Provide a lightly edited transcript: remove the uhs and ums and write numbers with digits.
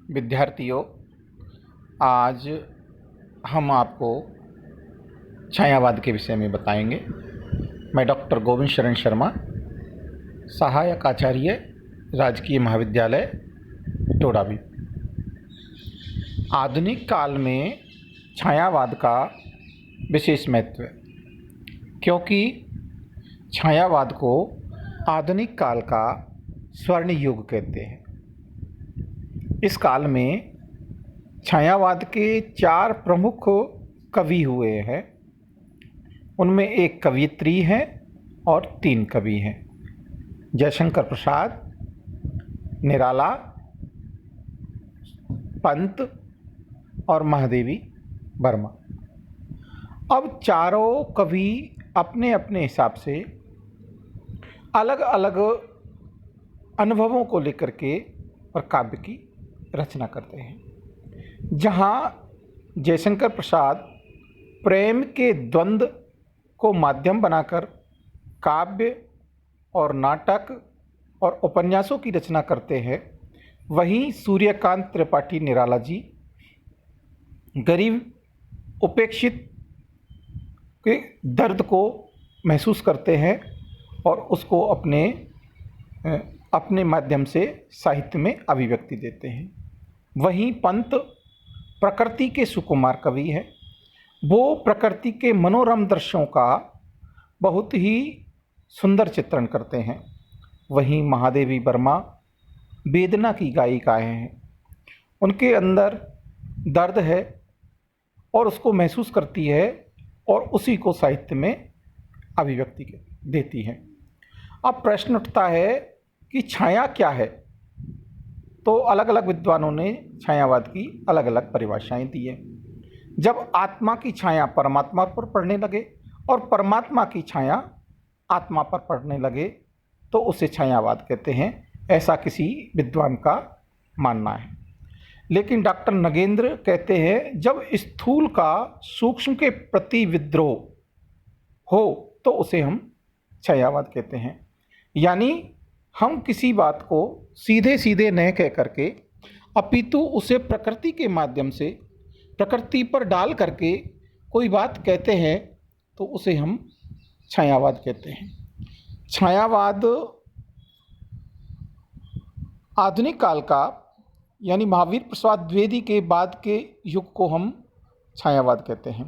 विद्यार्थियों, आज हम आपको छायावाद के विषय में बताएंगे। मैं डॉक्टर गोविंद शरण शर्मा, सहायक आचार्य, राजकीय महाविद्यालय टोडाभी। आधुनिक काल में छायावाद का विशेष महत्व है, क्योंकि छायावाद को आधुनिक काल का स्वर्ण युग कहते हैं। इस काल में छायावाद के 4 प्रमुख कवि हुए हैं। उनमें एक कवयित्री हैं और 3 कवि हैं: जयशंकर प्रसाद, निराला, पंत और महादेवी वर्मा। अब चारों कवि अपने अपने हिसाब से अलग अलग अनुभवों को लेकर के और काव्य की रचना करते हैं। जहाँ जयशंकर प्रसाद प्रेम के द्वंद्व को माध्यम बनाकर काव्य और नाटक और उपन्यासों की रचना करते हैं, वहीं सूर्यकांत त्रिपाठी निराला जी गरीब उपेक्षित के दर्द को महसूस करते हैं और उसको अपने माध्यम से साहित्य में अभिव्यक्ति देते हैं। वहीं पंत प्रकृति के सुकुमार कवि हैं। वो प्रकृति के मनोरम दृश्यों का बहुत ही सुंदर चित्रण करते हैं। वहीं महादेवी वर्मा वेदना की गायिकाएँ हैं। उनके अंदर दर्द है और उसको महसूस करती है और उसी को साहित्य में अभिव्यक्ति देती हैं। अब प्रश्न उठता है कि छाया क्या है? तो अलग अलग विद्वानों ने छायावाद की अलग अलग परिभाषाएं दी है। जब आत्मा की छाया परमात्मा पर पड़ने लगे और परमात्मा की छाया आत्मा पर पड़ने लगे तो उसे छायावाद कहते हैं, ऐसा किसी विद्वान का मानना है। लेकिन डॉक्टर नगेंद्र कहते हैं, जब स्थूल का सूक्ष्म के प्रति विद्रोह हो तो उसे हम छायावाद कहते हैं। यानी हम किसी बात को सीधे सीधे न कह करके अपितु उसे प्रकृति के माध्यम से प्रकृति पर डाल करके कोई बात कहते हैं तो उसे हम छायावाद कहते हैं। छायावाद आधुनिक काल का यानी महावीर प्रसाद द्विवेदी के बाद के युग को हम छायावाद कहते हैं।